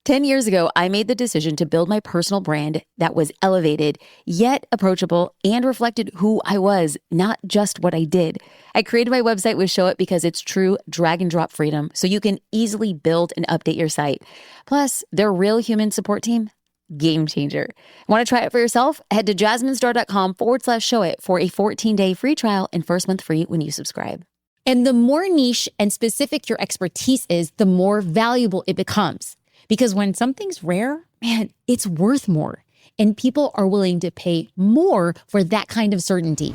10 years ago, I made the decision to build my personal brand that was elevated, yet approachable, and reflected who I was, not just what I did. I created my website with Show It because it's true drag and drop freedom, so you can easily build and update your site. Plus, their real human support team, game changer. Want to try it for yourself? Head to jasminestar.com/show it for a 14-day free trial and first month free when you subscribe. And the more niche and specific your expertise is, the more valuable it becomes. Because when something's rare, man, it's worth more. And people are willing to pay more for that kind of certainty. Do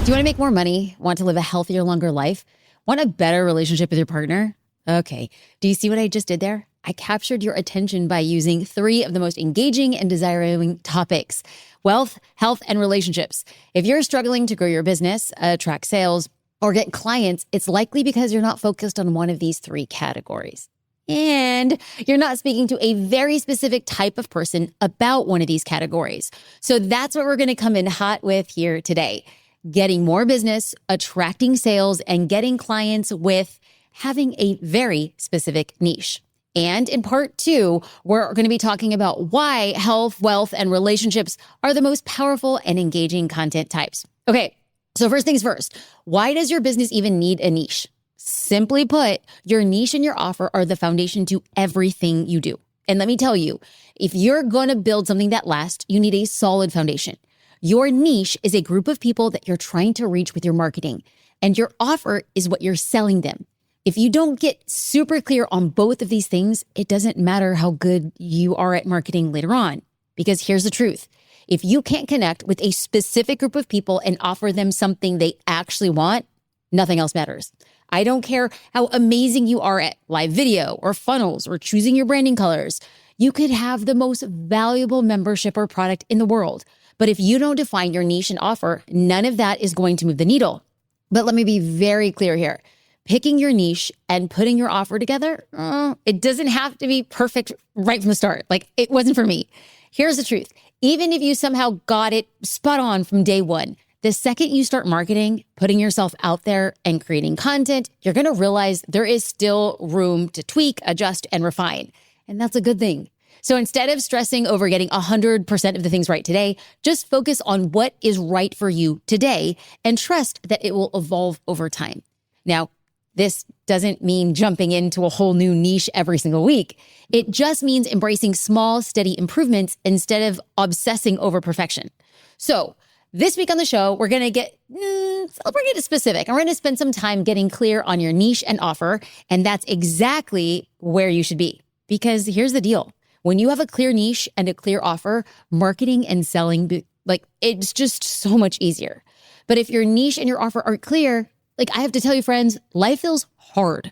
you want to make more money? Want to live a healthier, longer life? Want a better relationship with your partner? Okay. Do you see what I just did there? I captured your attention by using 3 of the most engaging and desiring topics: wealth, health, and relationships. If you're struggling to grow your business, attract sales, or get clients, it's likely because you're not focused on one of these 3 categories. And you're not speaking to a very specific type of person about one of these categories. So that's what we're going to come in hot with here today. Getting more business, attracting sales, and getting clients with having a very specific niche. And in part 2, we're going to be talking about why health, wealth, and relationships are the most powerful and engaging content types. Okay, so first things first, why does your business even need a niche? Simply put, your niche and your offer are the foundation to everything you do. And let me tell you, if you're going to build something that lasts, you need a solid foundation. Your niche is a group of people that you're trying to reach with your marketing, and your offer is what you're selling them. If you don't get super clear on both of these things, it doesn't matter how good you are at marketing later on. Because here's the truth. If you can't connect with a specific group of people and offer them something they actually want, nothing else matters. I don't care how amazing you are at live video or funnels or choosing your branding colors. You could have the most valuable membership or product in the world. But if you don't define your niche and offer, none of that is going to move the needle. But let me be very clear here. Picking your niche and putting your offer together, it doesn't have to be perfect right from the start. Like, it wasn't for me. Here's the truth. Even if you somehow got it spot on from day one, the second you start marketing, putting yourself out there and creating content, you're going to realize there is still room to tweak, adjust, and refine. And that's a good thing. So instead of stressing over getting 100% of the things right today, just focus on what is right for you today and trust that it will evolve over time. Now, this doesn't mean jumping into a whole new niche every single week. It just means embracing small, steady improvements instead of obsessing over perfection. So this week on the show, we're going to get specific. I'm going to spend some time getting clear on your niche and offer, and that's exactly where you should be. Because here's the deal. When you have a clear niche and a clear offer, marketing and selling, it's just so much easier. But if your niche and your offer aren't clear, I have to tell you, friends, life feels hard.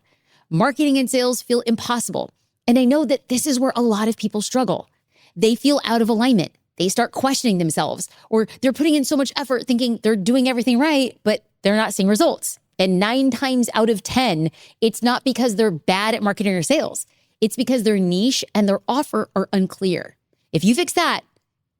Marketing and sales feel impossible. And I know that this is where a lot of people struggle. They feel out of alignment. They start questioning themselves, or they're putting in so much effort thinking they're doing everything right, but they're not seeing results. And 9 times out of 10, it's not because they're bad at marketing or sales. It's because their niche and their offer are unclear. If you fix that,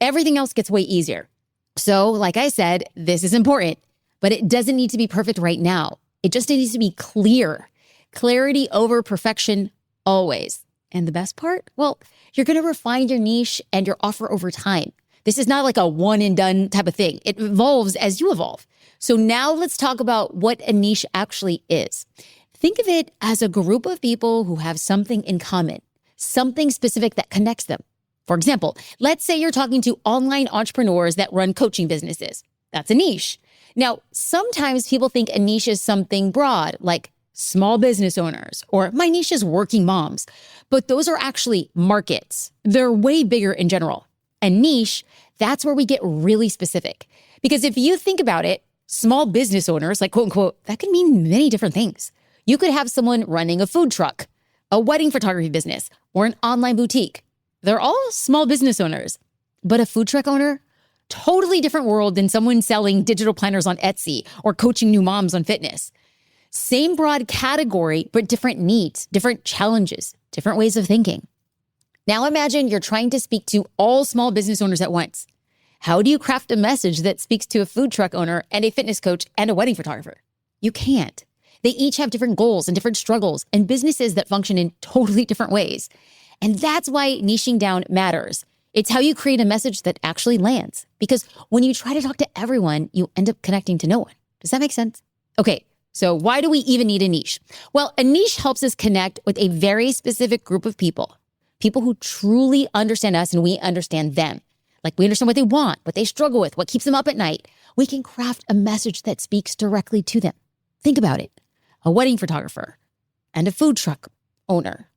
everything else gets way easier. So, like I said, this is important, but it doesn't need to be perfect right now. It just needs to be clear. Clarity over perfection, always. And the best part? Well, you're going to refine your niche and your offer over time. This is not like a one and done type of thing. It evolves as you evolve. So now let's talk about what a niche actually is. Think of it as a group of people who have something in common, something specific that connects them. For example, let's say you're talking to online entrepreneurs that run coaching businesses. That's a niche. Now, sometimes people think a niche is something broad, like small business owners, or my niche is working moms. But those are actually markets. They're way bigger in general. A niche, that's where we get really specific. Because if you think about it, small business owners, like quote unquote, that can mean many different things. You could have someone running a food truck, a wedding photography business, or an online boutique. They're all small business owners. But a food truck owner, totally different world than someone selling digital planners on Etsy or coaching new moms on fitness. Same broad category, but different needs, different challenges, different ways of thinking. Now imagine you're trying to speak to all small business owners at once. How do you craft a message that speaks to a food truck owner and a fitness coach and a wedding photographer? You can't. They each have different goals and different struggles and businesses that function in totally different ways. And that's why niching down matters. It's how you create a message that actually lands. Because when you try to talk to everyone, you end up connecting to no one. Does that make sense? Okay, so why do we even need a niche? Well, a niche helps us connect with a very specific group of people who truly understand us and we understand them. Like we understand what they want, what they struggle with, what keeps them up at night. We can craft a message that speaks directly to them. Think about it. A wedding photographer and a food truck owner.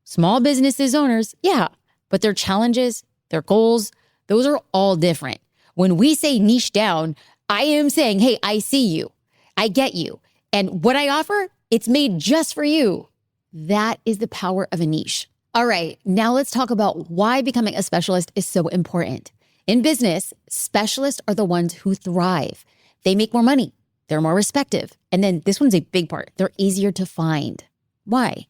Small businesses owners, yeah, but their challenges, their goals, those are all different. When we say niche down, I am saying, hey, I see you. I get you. And what I offer, it's made just for you. That is the power of a niche. All right, now let's talk about why becoming a specialist is so important. In business, specialists are the ones who thrive. They make more money. They're more respected. And then this one's a big part. They're easier to find. Why?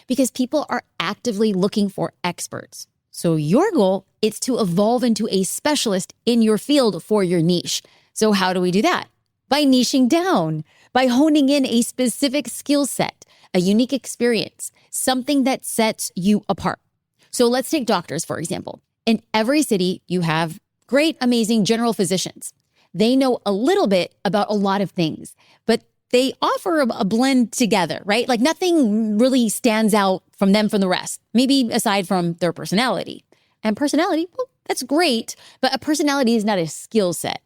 Because people are actively looking for experts. So your goal is to evolve into a specialist in your field for your niche. So how do we do that? By niching down, by honing in a specific skill set, a unique experience, something that sets you apart. So let's take doctors, for example. In every city, you have great, amazing general physicians. They know a little bit about a lot of things, but they offer a blend together, right? Like nothing really stands out from them from the rest, maybe aside from their personality. And personality, well, that's great, but a personality is not a skill set.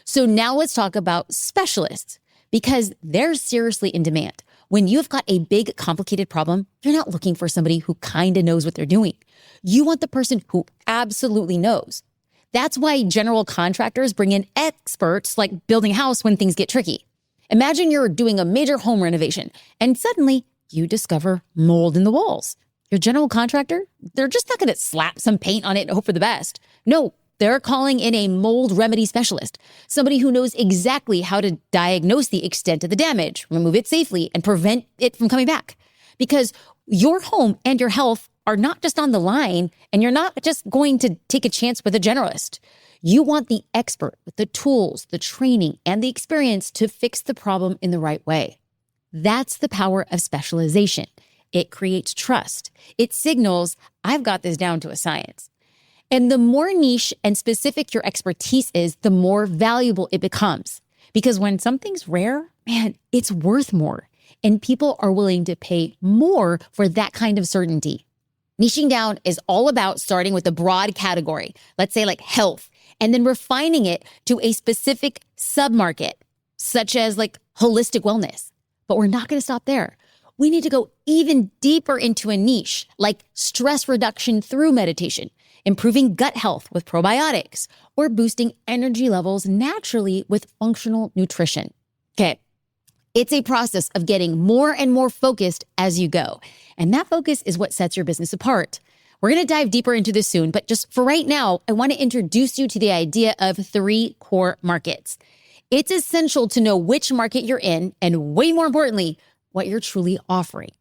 So now let's talk about specialists because they're seriously in demand. When you've got a big, complicated problem, you're not looking for somebody who kind of knows what they're doing. You want the person who absolutely knows. That's why general contractors bring in experts like building a house when things get tricky. Imagine you're doing a major home renovation and suddenly you discover mold in the walls. Your general contractor, they're just not going to slap some paint on it and hope for the best. No, they're calling in a mold remedy specialist, somebody who knows exactly how to diagnose the extent of the damage, remove it safely, and prevent it from coming back. Because your home and your health are not just on the line, and you're not just going to take a chance with a generalist. You want the expert with the tools, the training, and the experience to fix the problem in the right way. That's the power of specialization. It creates trust. It signals, I've got this down to a science. And the more niche and specific your expertise is, the more valuable it becomes. Because when something's rare, man, it's worth more. And people are willing to pay more for that kind of certainty. Niching down is all about starting with a broad category, let's say like health, and then refining it to a specific submarket, such as like holistic wellness. But we're not going to stop there. We need to go even deeper into a niche like stress reduction through meditation, improving gut health with probiotics, or boosting energy levels naturally with functional nutrition. Okay, it's a process of getting more and more focused as you go. And that focus is what sets your business apart. We're going to dive deeper into this soon, but just for right now, I want to introduce you to the idea of 3 core markets. It's essential to know which market you're in, and way more importantly, what you're truly offering.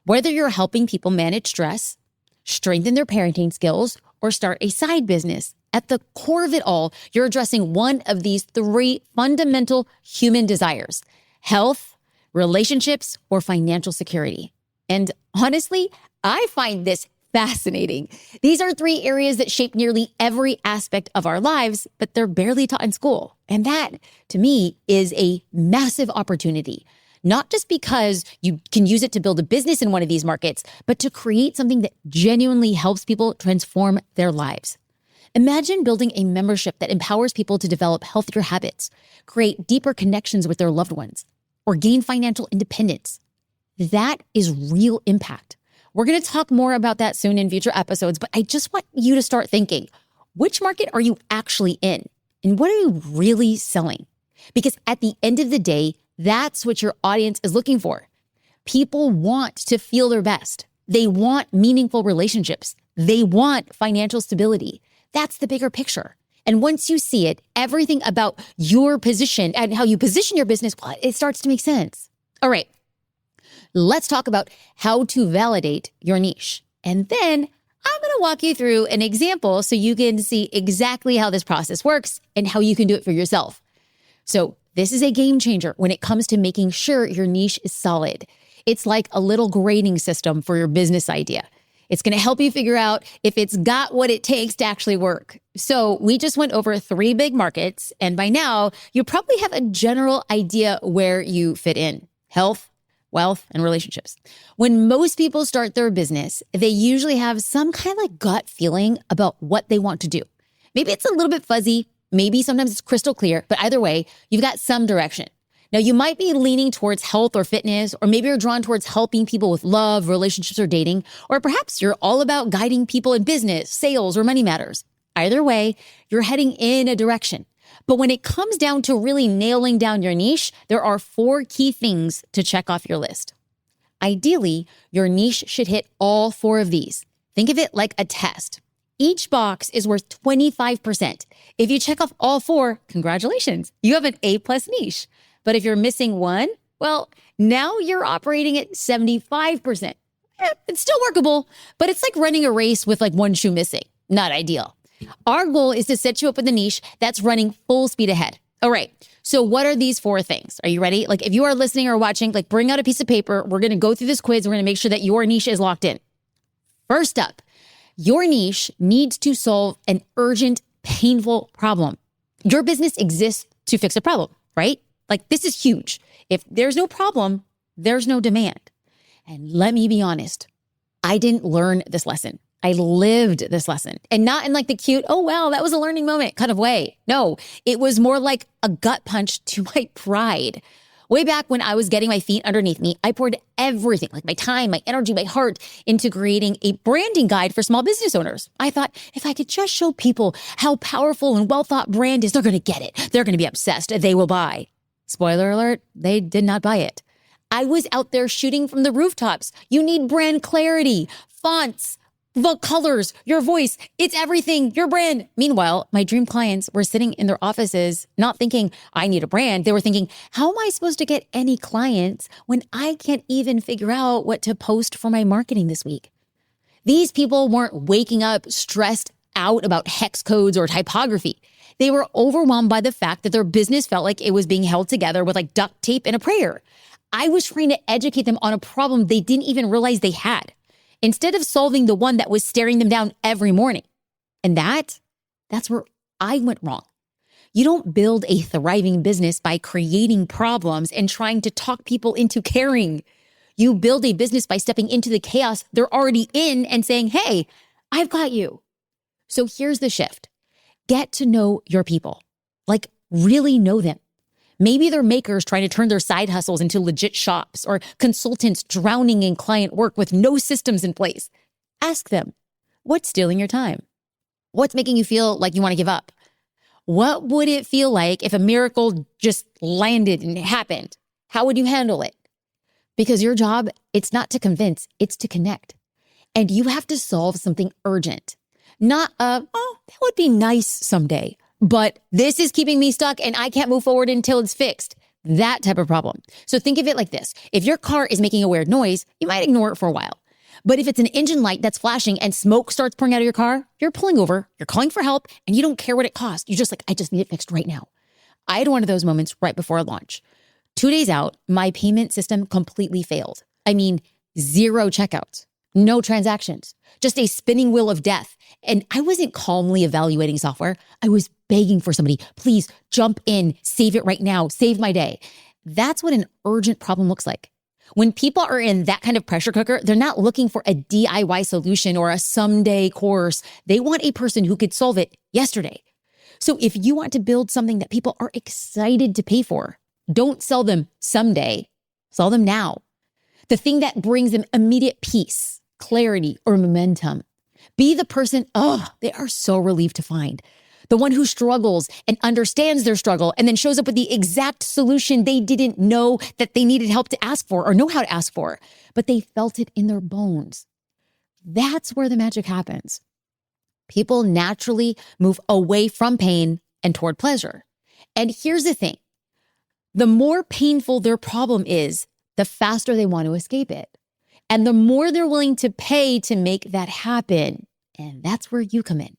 Whether you're helping people manage stress, strengthen their parenting skills, or start a side business, at the core of it all, you're addressing one of these 3 fundamental human desires: health, relationships, or financial security. And honestly, I find this fascinating. These are 3 areas that shape nearly every aspect of our lives, but they're barely taught in school. And that, to me, is a massive opportunity. Not just because you can use it to build a business in one of these markets, but to create something that genuinely helps people transform their lives. Imagine building a membership that empowers people to develop healthier habits, create deeper connections with their loved ones, or gain financial independence. That is real impact. We're going to talk more about that soon in future episodes, but I just want you to start thinking, which market are you actually in? And what are you really selling? Because at the end of the day, that's what your audience is looking for. People want to feel their best. They want meaningful relationships. They want financial stability. That's the bigger picture. And once you see it, everything about your position and how you position your business, well, it starts to make sense. All right, let's talk about how to validate your niche. And then I'm going to walk you through an example so you can see exactly how this process works and how you can do it for yourself. So this is a game changer when it comes to making sure your niche is solid. It's like a little grading system for your business idea. It's going to help you figure out if it's got what it takes to actually work. So we just went over 3 big markets, and by now you probably have a general idea where you fit in: health, wealth, and relationships. When most people start their business, they usually have some kind of like gut feeling about what they want to do. Maybe it's a little bit fuzzy. Maybe sometimes it's crystal clear, but either way, you've got some direction. Now, you might be leaning towards health or fitness, or maybe you're drawn towards helping people with love, relationships, or dating, or perhaps you're all about guiding people in business, sales, or money matters. Either way, you're heading in a direction. But when it comes down to really nailing down your niche, there are 4 key things to check off your list. Ideally, your niche should hit all 4 of these. Think of it like a test. Each box is worth 25%. If you check off all 4, congratulations, you have an A+ niche. But if you're missing one, well, now you're operating at 75%. It's still workable, but it's like running a race with like one shoe missing. Not ideal. Our goal is to set you up with a niche that's running full speed ahead. All right. So what are these 4 things? Are you ready? Like if you are listening or watching, like bring out a piece of paper. We're going to go through this quiz. We're going to make sure that your niche is locked in. First up, your niche needs to solve an urgent, painful problem. Your business exists to fix a problem, right? Like this is huge. If there's no problem, there's no demand. And let me be honest, I didn't learn this lesson. I lived this lesson, and not in like the cute, oh, wow, that was a learning moment kind of way. No, it was more like a gut punch to my pride. Way back when I was getting my feet underneath me, I poured everything, like my time, my energy, my heart, into creating a branding guide for small business owners. I thought if I could just show people how powerful and well-thought brand is, they're going to get it. They're going to be obsessed. They will buy. Spoiler alert, they did not buy it. I was out there shooting from the rooftops. You need brand clarity, fonts, the colors, your voice, it's everything, your brand. Meanwhile, my dream clients were sitting in their offices, not thinking I need a brand. They were thinking, how am I supposed to get any clients when I can't even figure out what to post for my marketing this week? These people weren't waking up stressed out about hex codes or typography. They were overwhelmed by the fact that their business felt like it was being held together with like duct tape and a prayer. I was trying to educate them on a problem they didn't even realize they had, instead of solving the one that was staring them down every morning. And that's where I went wrong. You don't build a thriving business by creating problems and trying to talk people into caring. You build a business by stepping into the chaos they're already in and saying, hey, I've got you. So here's the shift. Get to know your people. Like really know them. Maybe they're makers trying to turn their side hustles into legit shops, or consultants drowning in client work with no systems in place. Ask them, what's stealing your time? What's making you feel like you want to give up? What would it feel like if a miracle just landed and happened? How would you handle it? Because your job, it's not to convince, it's to connect. And you have to solve something urgent. Not that would be nice someday, but this is keeping me stuck and I can't move forward until it's fixed. That type of problem. So think of it like this. If your car is making a weird noise, you might ignore it for a while. But if it's an engine light that's flashing and smoke starts pouring out of your car, you're pulling over, you're calling for help, and you don't care what it costs. You're just like, I just need it fixed right now. I had one of those moments right before launch. 2 days out, my payment system completely failed. I mean, 0 checkouts, no transactions, just a spinning wheel of death. And I wasn't calmly evaluating software. I was begging for somebody, please jump in, save it right now, save my day. That's what an urgent problem looks like. When people are in that kind of pressure cooker, they're not looking for a DIY solution or a someday course. They want a person who could solve it yesterday. So if you want to build something that people are excited to pay for, don't sell them someday, sell them now. The thing that brings them immediate peace, clarity, or momentum. Be the person, they are so relieved to find. The one who struggles and understands their struggle and then shows up with the exact solution they didn't know that they needed help to ask for or know how to ask for, but they felt it in their bones. That's where the magic happens. People naturally move away from pain and toward pleasure. And here's the thing. The more painful their problem is, the faster they want to escape it. And the more they're willing to pay to make that happen. And that's where you come in.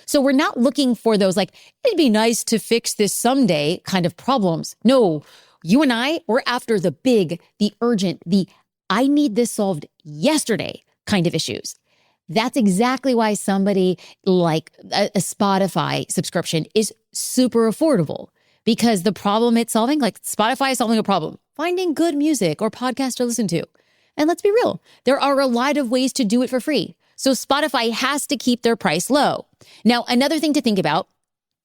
So we're not looking for those like, it'd be nice to fix this someday kind of problems. No, you and I, we're after the big, the urgent, the I need this solved yesterday kind of issues. That's exactly why somebody like a Spotify subscription is super affordable, because the problem it's solving, like Spotify is solving a problem, finding good music or podcast to listen to. And let's be real, there are a lot of ways to do it for free. So Spotify has to keep their price low. Now, another thing to think about,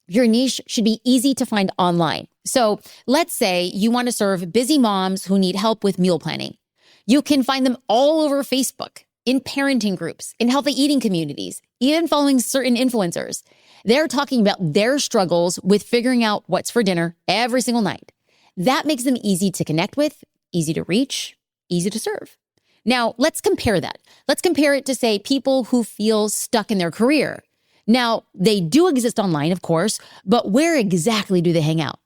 your niche should be easy to find online. So let's say you want to serve busy moms who need help with meal planning. You can find them all over Facebook, in parenting groups, in healthy eating communities, even following certain influencers. They're talking about their struggles with figuring out what's for dinner every single night. That makes them easy to connect with, easy to reach, easy to serve. Now, let's compare that. Let's compare it to, say, people who feel stuck in their career. Now, they do exist online, of course, but where exactly do they hang out?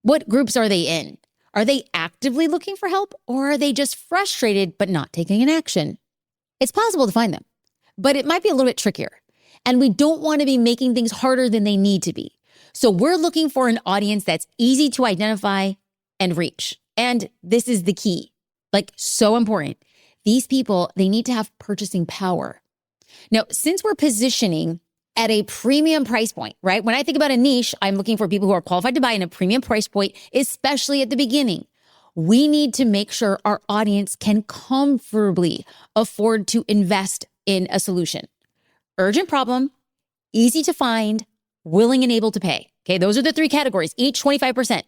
What groups are they in? Are they actively looking for help, or are they just frustrated but not taking an action? It's possible to find them, but it might be a little bit trickier. And we don't want to be making things harder than they need to be. So we're looking for an audience that's easy to identify and reach. And this is the key, like so important. These people, they need to have purchasing power. Now, since we're positioning at a premium price point, right? When I think about a niche, I'm looking for people who are qualified to buy in a premium price point, especially at the beginning. We need to make sure our audience can comfortably afford to invest in a solution. Urgent problem, easy to find, willing and able to pay. Okay, those are the three categories, each 25%.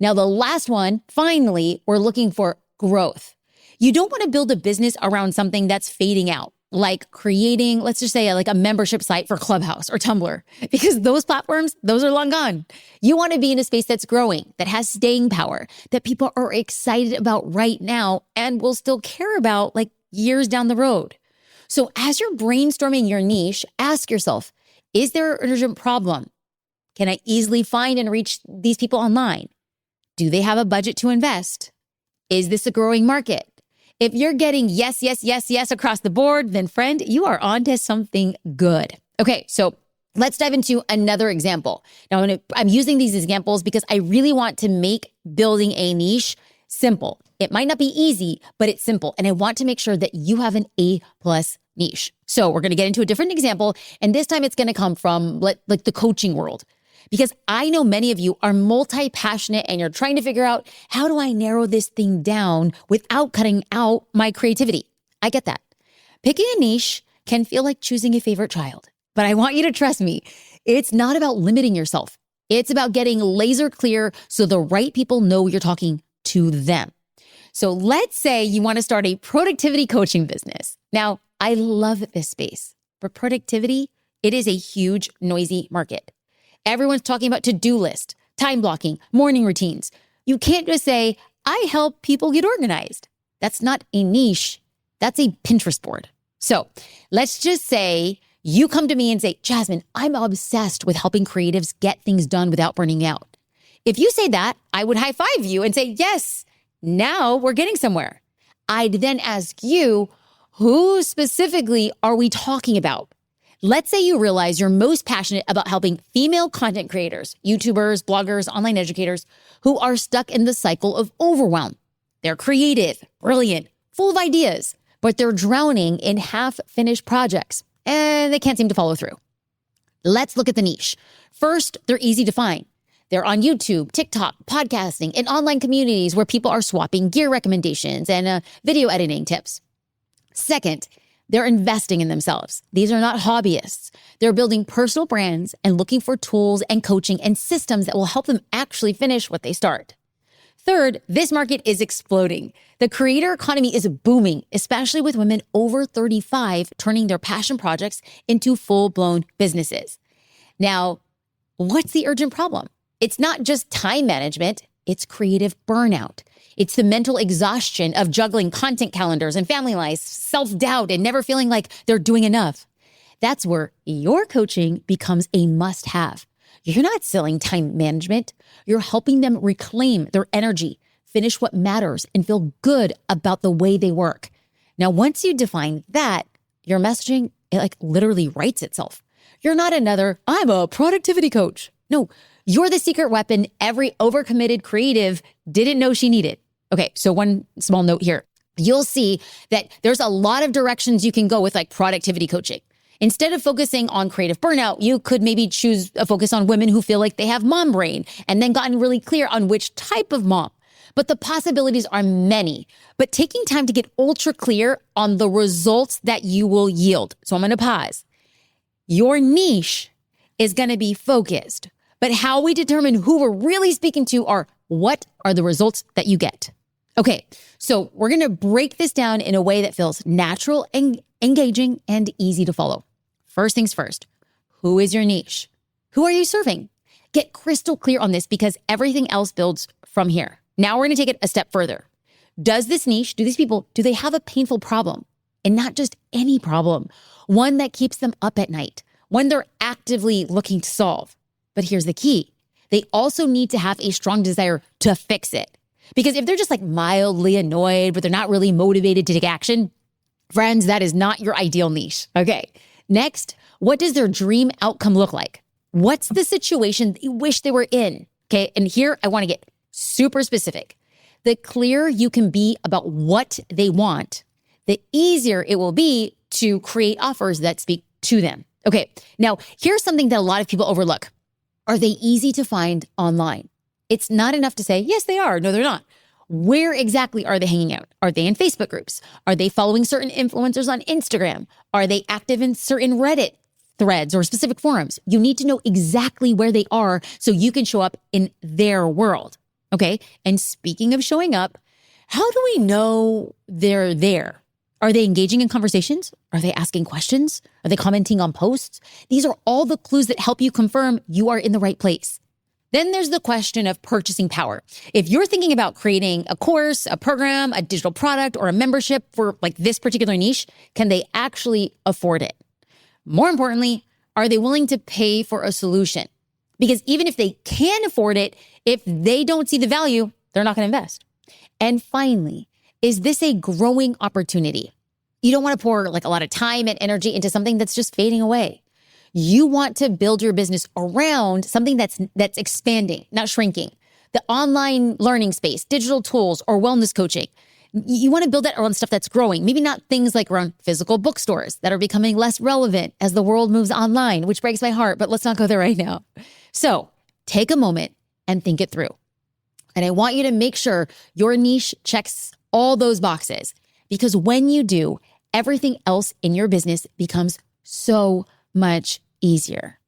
Now, the last one, finally, we're looking for growth. You don't want to build a business around something that's fading out, like creating, let's just say, like a membership site for Clubhouse or Tumblr, because those platforms, those are long gone. You want to be in a space that's growing, that has staying power, that people are excited about right now and will still care about like years down the road. So as you're brainstorming your niche, ask yourself, is there an urgent problem? Can I easily find and reach these people online? Do they have a budget to invest? Is this a growing market? If you're getting yes, yes, yes, yes across the board, then friend, you are on to something good. Okay, so let's dive into another example. Now, I'm using these examples because I really want to make building a niche simple. It might not be easy, but it's simple. And I want to make sure that you have an A+ niche. So we're going to get into a different example. And this time it's going to come from like the coaching world. Because I know many of you are multi-passionate and you're trying to figure out, how do I narrow this thing down without cutting out my creativity? I get that. Picking a niche can feel like choosing a favorite child, but I want you to trust me. It's not about limiting yourself. It's about getting laser clear so the right people know you're talking to them. So let's say you want to start a productivity coaching business. Now, I love this space. For productivity, it is a huge, noisy market. Everyone's talking about to-do list, time blocking, morning routines. You can't just say, I help people get organized. That's not a niche. That's a Pinterest board. So let's just say you come to me and say, Jasmine, I'm obsessed with helping creatives get things done without burning out. If you say that, I would high five you and say, yes, now we're getting somewhere. I'd then ask you, who specifically are we talking about? Let's say you realize you're most passionate about helping female content creators, YouTubers, bloggers, online educators who are stuck in the cycle of overwhelm. They're creative, brilliant, full of ideas, but they're drowning in half-finished projects and they can't seem to follow through. Let's look at the niche. First, they're easy to find. They're on YouTube, TikTok, podcasting, and online communities where people are swapping gear recommendations and video editing tips. Second, they're investing in themselves. These are not hobbyists. They're building personal brands and looking for tools and coaching and systems that will help them actually finish what they start. Third, this market is exploding. The creator economy is booming, especially with women over 35 turning their passion projects into full-blown businesses. Now, what's the urgent problem? It's not just time management, it's creative burnout. It's the mental exhaustion of juggling content calendars and family lives, self-doubt, and never feeling like they're doing enough. That's where your coaching becomes a must-have. You're not selling time management. You're helping them reclaim their energy, finish what matters, and feel good about the way they work. Now, once you define that, your messaging, it like literally writes itself. You're not another, I'm a productivity coach. No, you're the secret weapon every overcommitted creative didn't know she needed. Okay, so one small note here. you'll see that there's a lot of directions you can go with like productivity coaching. Instead of focusing on creative burnout, you could maybe choose a focus on women who feel like they have mom brain and then gotten really clear on which type of mom. But the possibilities are many. But taking time to get ultra clear on the results that you will yield. So I'm going to pause. Your niche is going to be focused. But how we determine who we're really speaking to are what are the results that you get. Okay, so we're going to break this down in a way that feels natural and engaging and easy to follow. First things first, who is your niche? Who are you serving? Get crystal clear on this because everything else builds from here. Now we're going to take it a step further. Does this niche, do these people, do they have a painful problem? And not just any problem, one that keeps them up at night, one they're actively looking to solve. But here's the key. They also need to have a strong desire to fix it. Because if they're just like mildly annoyed, but they're not really motivated to take action, friends, that is not your ideal niche. Okay. Next, what does their dream outcome look like? What's the situation they wish they were in? Okay. And here I want to get super specific. The clearer you can be about what they want, the easier it will be to create offers that speak to them. Okay. Now, here's something that a lot of people overlook. Are they easy to find online? It's not enough to say, yes, they are. No, they're not. Where exactly are they hanging out? Are they in Facebook groups? Are they following certain influencers on Instagram? Are they active in certain Reddit threads or specific forums? You need to know exactly where they are so you can show up in their world. Okay. And speaking of showing up, how do we know they're there? Are they engaging in conversations? Are they asking questions? Are they commenting on posts? These are all the clues that help you confirm you are in the right place. Then there's the question of purchasing power. If you're thinking about creating a course, a program, a digital product, or a membership for like this particular niche, can they actually afford it? More importantly, are they willing to pay for a solution? Because even if they can afford it, if they don't see the value, they're not going to invest. And finally, is this a growing opportunity? You don't want to pour like a lot of time and energy into something that's just fading away. You want to build your business around something that's expanding, not shrinking. The online learning space, digital tools, or wellness coaching. You want to build that around stuff that's growing. Maybe not things like around physical bookstores that are becoming less relevant as the world moves online, which breaks my heart, but let's not go there right now. So take a moment and think it through. And I want you to make sure your niche checks all those boxes because when you do, everything else in your business becomes so much easier.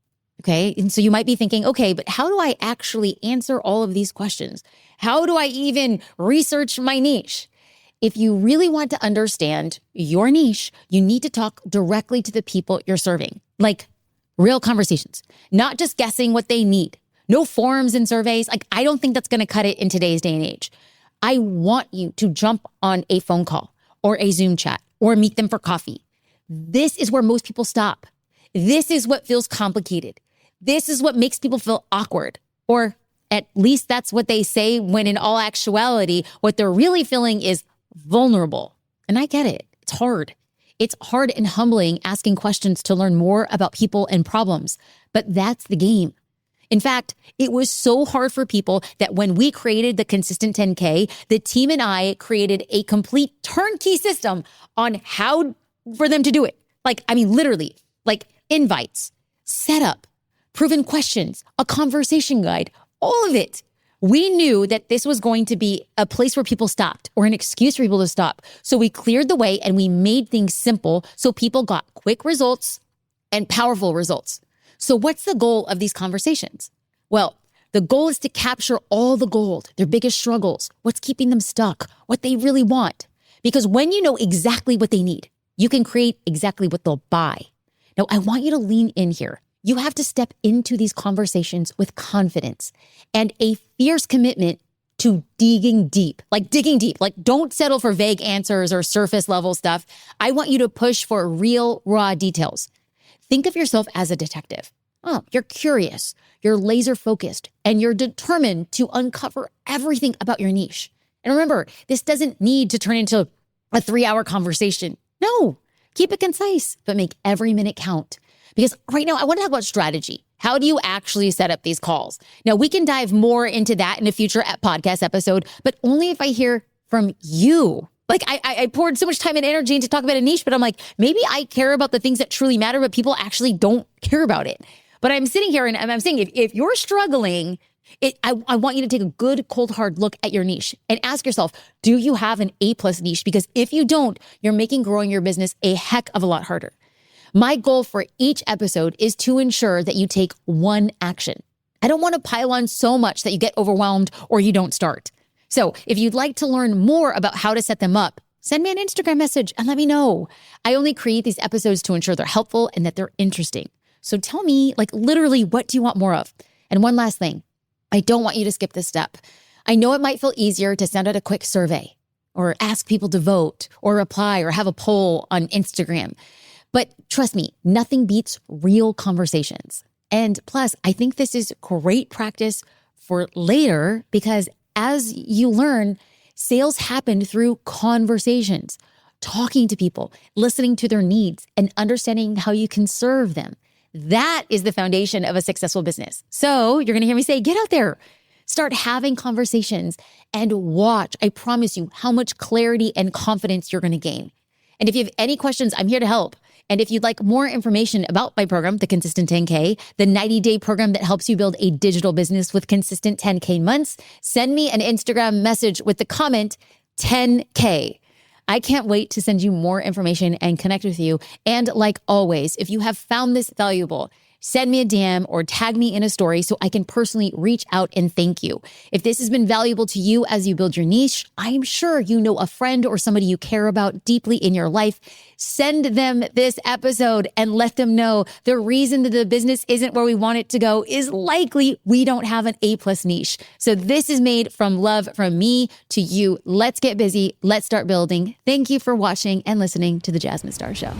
Okay. And so you might be thinking, okay, but how do I actually answer all of these questions? How do I even research my niche? If you really want to understand your niche, you need to talk directly to the people you're serving, like real conversations, not just guessing what they need. No forums and surveys. Like, I don't think that's going to cut it in today's day and age. I want you to jump on a phone call or a Zoom chat or meet them for coffee. This is where most people stop. This is what feels complicated. This is what makes people feel awkward, or at least that's what they say when in all actuality, what they're really feeling is vulnerable. And I get it. It's hard. It's hard and humbling asking questions to learn more about people and problems, but that's the game. In fact, it was so hard for people that when we created the Consistent 10K, the team and I created a complete turnkey system on how for them to do it. Like, I mean, literally, like invites, setup, proven questions, a conversation guide, all of it. We knew that this was going to be a place where people stopped or an excuse for people to stop. So we cleared the way and we made things simple so people got quick results and powerful results. So what's the goal of these conversations? Well, the goal is to capture all the gold, their biggest struggles, what's keeping them stuck, what they really want. Because when you know exactly what they need, you can create exactly what they'll buy. Now, I want you to lean in here. You have to step into these conversations with confidence and a fierce commitment to digging deep. Like don't settle for vague answers or surface level stuff. I want you to push for real, raw details. Think of yourself as a detective. Oh, you're curious, you're laser focused, and you're determined to uncover everything about your niche. And remember, this doesn't need to turn into a 3-hour conversation. No, keep it concise, but make every minute count. Because right now, I want to talk about strategy. How do you actually set up these calls? Now, we can dive more into that in a future podcast episode, but only if I hear from you. Like I poured so much time and energy into talk about a niche, but I'm like, maybe I care about the things that truly matter, but people actually don't care about it. But I'm sitting here and I'm saying, if you're struggling, I want you to take a good, cold, hard look at your niche and ask yourself, do you have an A+ niche? Because if you don't, you're making growing your business a heck of a lot harder. My goal for each episode is to ensure that you take one action. I don't want to pile on so much that you get overwhelmed or you don't start. So if you'd like to learn more about how to set them up, send me an Instagram message and let me know. I only create these episodes to ensure they're helpful and that they're interesting. So tell me, like, literally, what do you want more of? And one last thing, I don't want you to skip this step. I know it might feel easier to send out a quick survey or ask people to vote or reply or have a poll on Instagram. But trust me, nothing beats real conversations. And plus, I think this is great practice for later because as you learn, sales happen through conversations, talking to people, listening to their needs, and understanding how you can serve them. That is the foundation of a successful business. So you're going to hear me say, get out there, start having conversations and watch. I promise you how much clarity and confidence you're going to gain. And if you have any questions, I'm here to help. And if you'd like more information about my program, the Consistent 10K, the 90-day program that helps you build a digital business with consistent 10K months, send me an Instagram message with the comment 10K. I can't wait to send you more information and connect with you. And like always, if you have found this valuable, send me a DM or tag me in a story so I can personally reach out and thank you. If this has been valuable to you as you build your niche, I'm sure you know a friend or somebody you care about deeply in your life. Send them this episode and let them know the reason that the business isn't where we want it to go is likely we don't have an A+ niche. So this is made from love from me to you. Let's get busy. Let's start building. Thank you for watching and listening to The Jasmine Star Show.